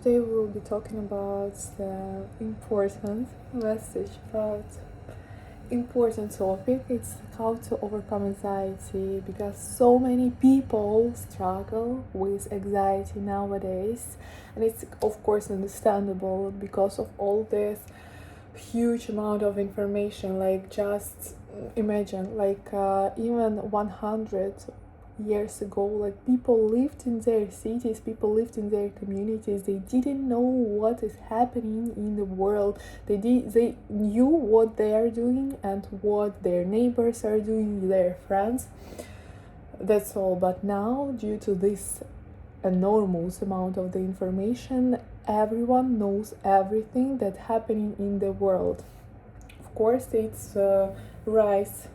Today we will be talking about the important message about important topic. It's how to overcome anxiety, because so many people struggle with anxiety nowadays, and it's of course understandable because of all this huge amount of information. Like, just imagine, even 100 years ago, like, people lived in their cities, people lived in their communities, they didn't know what is happening in the world. They knew what they are doing and what their neighbors are doing, their friends, that's all. But now, due to this enormous amount of the information, everyone knows everything that's happening in the world. Of course, it's rise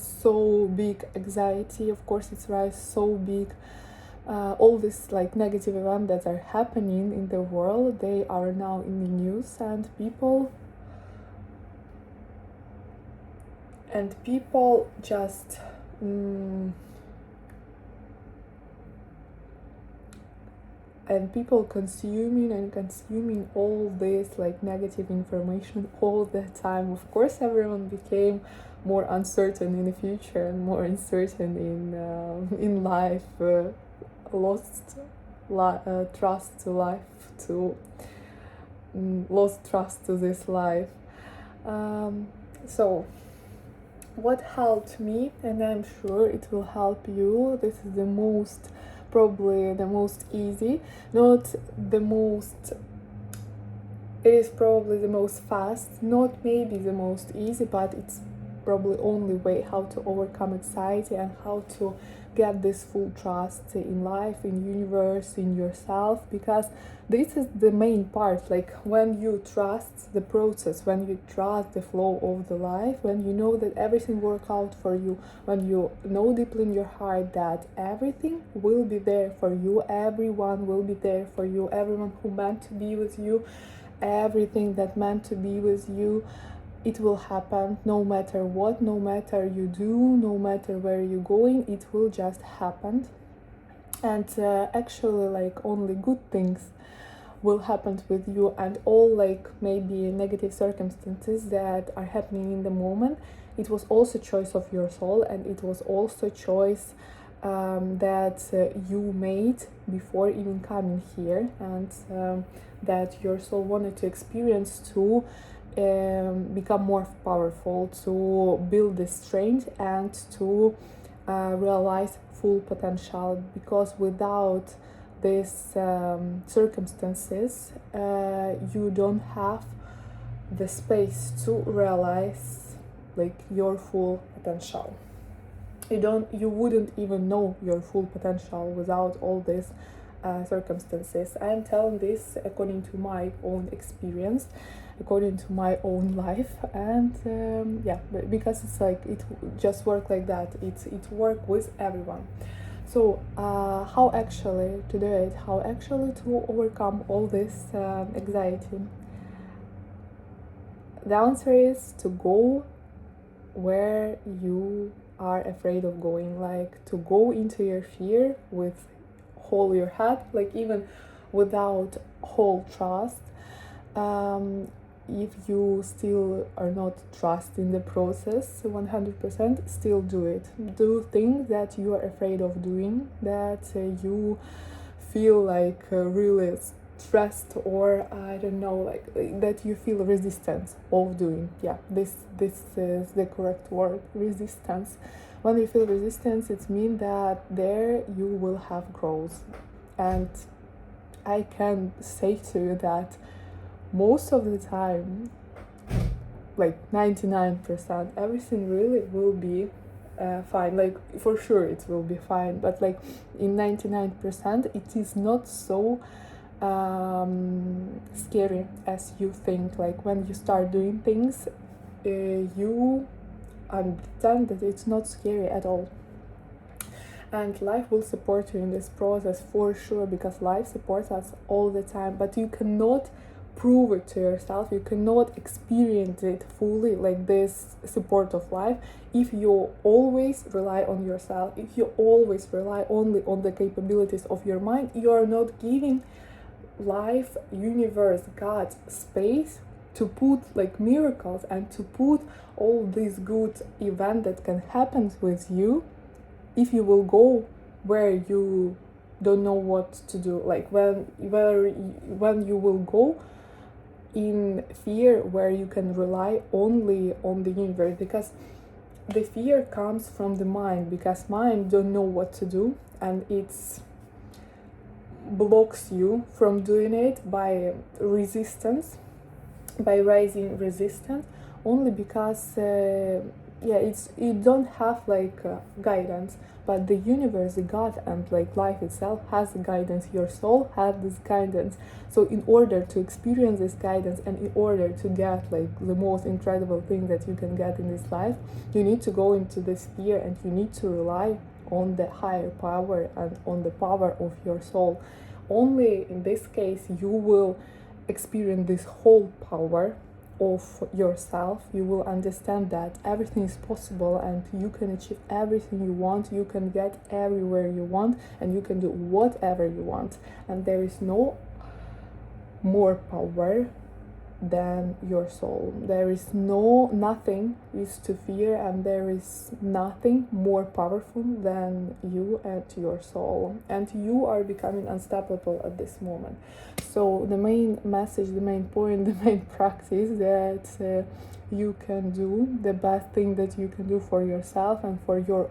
so big anxiety, of course it's rise so big all this like negative events that are happening in the world, they are now in the news, and people just and people consuming all this like negative information all the time. Of course, everyone became more uncertain in the future and more uncertain in life, lost trust to life, to lost trust to this life. So what helped me, and I'm sure it will help you, this is probably the most easy, not the most, it is probably the most fast, not maybe the most easy, but it's probably only way how to overcome anxiety and how to get this full trust in life, in universe, in yourself, because this is the main part. Like, when you trust the process, when you trust the flow of the life, when you know that everything works out for you, when you know deeply in your heart that everything will be there for you, everyone will be there for you, everyone who meant to be with you, everything that meant to be with you, it will happen no matter what, no matter you do, no matter where you're going, it will just happen. And actually, like, only good things will happen with you, and all like maybe negative circumstances that are happening in the moment, it was also choice of your soul, and it was also choice that you made before even coming here, and that your soul wanted to experience to become more powerful, to build this strength, and to realize full potential. Because without these circumstances, you don't have the space to realize like your full potential. You wouldn't even know your full potential without all these circumstances. I am telling this according to my own experience, according to my own life, and because it's like it just work like that. It work with everyone. So how actually to do it? How actually to overcome all this anxiety? The answer is to go where you are afraid of going, like to go into your fear with whole your head, like even without whole trust. If you still are not trusting the process 100%, still do it. Do things that you are afraid of doing, that you feel like really stressed, or I don't know, like that you feel resistance of doing. Yeah, this is the correct word, resistance. When you feel resistance, it means that there you will have growth. And I can say to you that most of the time, like 99%, everything really will be fine. Like, for sure it will be fine, but like in 99% it is not so scary as you think. Like, when you start doing things, you understand that it's not scary at all, and life will support you in this process for sure, because life supports us all the time. But you cannot prove it to yourself, you cannot experience it fully, like this support of life, if you always rely on yourself, if you always rely only on the capabilities of your mind. You are not giving life, universe, God, space to put like miracles and to put all these good events that can happen with you if you will go where you don't know what to do, like when you will go in fear, where you can rely only on the universe, because the fear comes from the mind, because mind don't know what to do, and it's blocks you from doing it by resistance, by raising resistance, only because it don't have like guidance. But the universe, the God, and like life itself has guidance. Your soul has this guidance. So in order to experience this guidance, and in order to get like the most incredible thing that you can get in this life, you need to go into this fear, and you need to rely on the higher power and on the power of your soul. Only in this case you will experience this whole power of yourself. You will understand that everything is possible, and you can achieve everything you want, you can get everywhere you want, and you can do whatever you want, and there is no more power than your soul. There is nothing is to fear, and there is nothing more powerful than you and your soul, and you are becoming unstoppable at this moment. So the main message, the main point, the main practice that you can do, the best thing that you can do for yourself and for your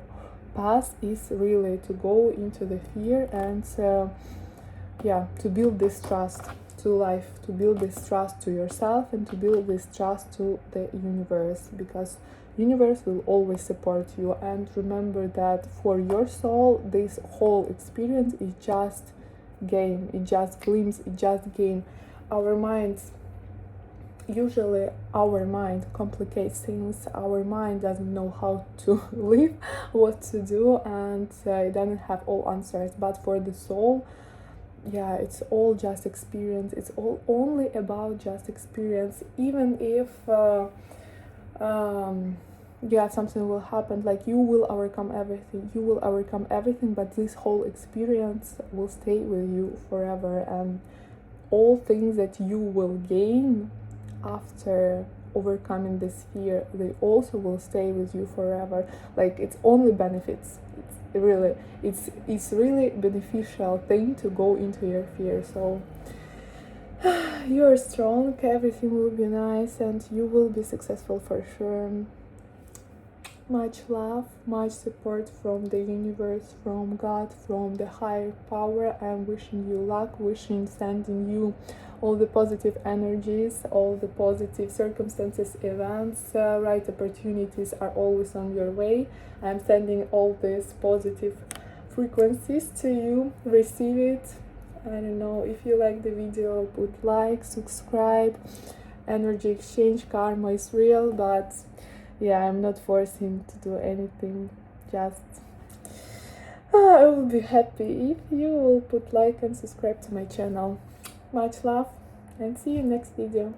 past, is really to go into the fear and to build this trust to life, to build this trust to yourself, and to build this trust to the universe, because universe will always support you. And remember that for your soul, this whole experience is just game, it just glimpse, it just game. Our minds, usually our mind complicates things. Our mind doesn't know how to live, what to do, and it doesn't have all answers. But for the soul, it's all just experience. It's all only about just experience. Even if something will happen, like you will overcome everything, but this whole experience will stay with you forever, and all things that you will gain after overcoming this fear, they also will stay with you forever. Like, it's only benefits. It's really beneficial thing to go into your fear. So you're strong, everything will be nice, and you will be successful for sure. Much love, much support from the universe, from God, from the higher power. I'm wishing you luck, sending you all the positive energies, all the positive circumstances, events, right opportunities are always on your way. I'm sending all these positive frequencies to you. Receive it. I don't know, if you like the video, put like, subscribe. Energy exchange, karma is real, but I'm not forcing to do anything. Just I will be happy if you will put like and subscribe to my channel. Much love, and see you next video.